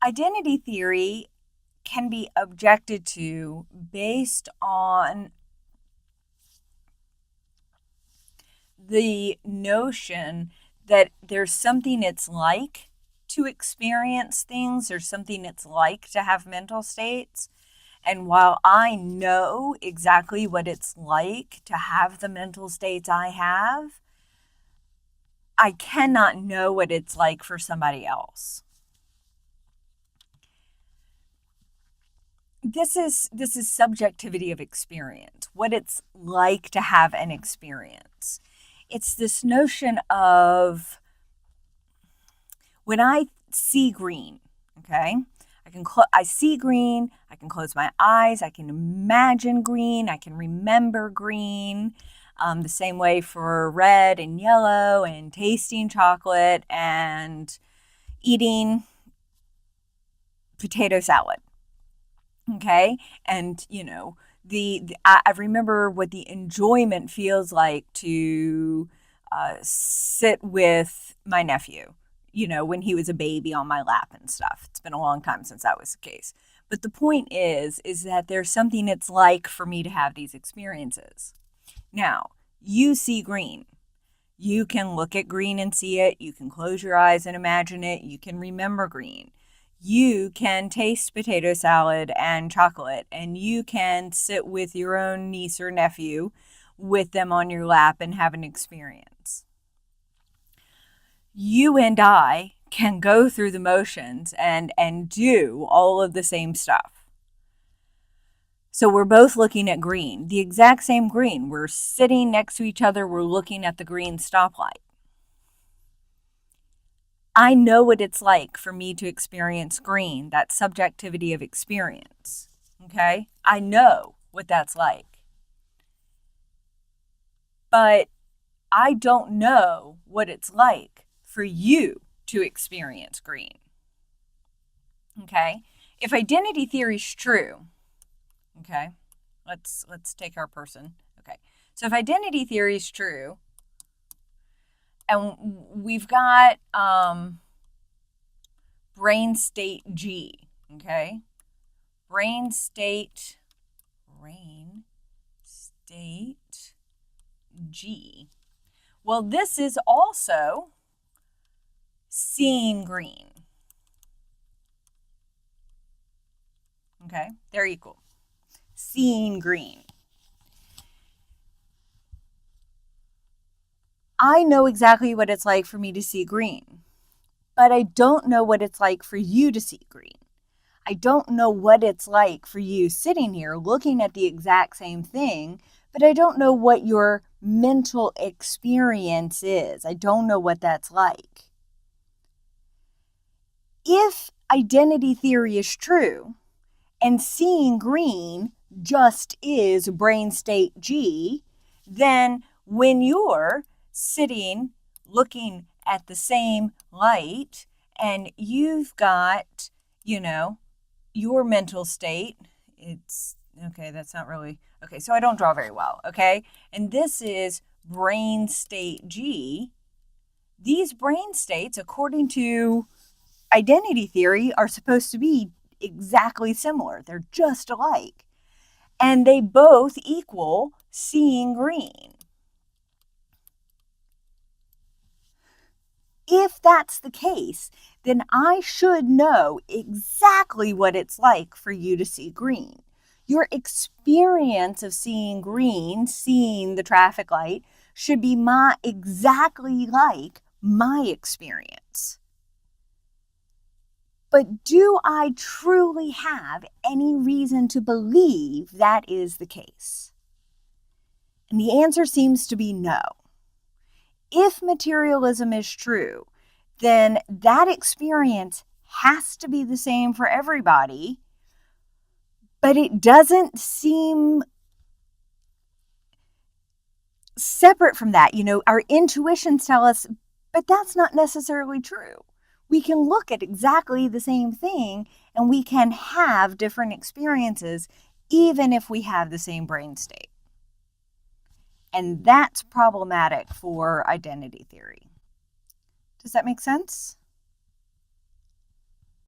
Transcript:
Identity theory can be objected to based on the notion that there's something it's like to experience things, there's something it's like to have mental states. And while I know exactly what it's like to have the mental states I have, I cannot know what it's like for somebody else. This is subjectivity of experience, what it's like to have an experience. It's this notion of when I see green, okay? I see green, I can close my eyes, I can imagine green, I can remember green. The same way for red and yellow and tasting chocolate and eating potato salad. Okay. And, I remember what the enjoyment feels like to sit with my nephew, when he was a baby on my lap and stuff. It's been a long time since that was the case. But the point is that there's something it's like for me to have these experiences. Now, you see green. You can look at green and see it. You can close your eyes and imagine it. You can remember green. You can taste potato salad and chocolate, and you can sit with your own niece or nephew with them on your lap and have an experience. You and I can go through the motions and do all of the same stuff. So we're both looking at green, the exact same green. We're sitting next to each other. We're looking at the green stoplight. I know what it's like for me to experience green, that subjectivity of experience. Okay? I know what that's like. But I don't know what it's like for you to experience green. Okay? If identity theory is true, okay, let's take our person. Okay. So if identity theory is true, and we've got brain state G, okay? Brain state G. Well, this is also seeing green. Okay, they're equal. Seeing green. I know exactly what it's like for me to see green, but I don't know what it's like for you to see green. I don't know what it's like for you sitting here looking at the exact same thing, but I don't know what your mental experience is. I don't know what that's like. If identity theory is true and seeing green just is brain state G, then when you're sitting looking at the same light and you've got, your mental state, it's okay, that's not really okay, so I don't draw very well, okay? And this is brain state G. These brain states, according to identity theory, are supposed to be exactly similar. They're just alike. And they both equal seeing green. If that's the case, then I should know exactly what it's like for you to see green. Your experience of seeing green, seeing the traffic light, should be exactly like my experience. But do I truly have any reason to believe that is the case? And the answer seems to be no. If materialism is true, then that experience has to be the same for everybody, but it doesn't seem separate from that. Our intuitions tell us, but that's not necessarily true. We can look at exactly the same thing and we can have different experiences even if we have the same brain state. And that's problematic for identity theory. Does that make sense?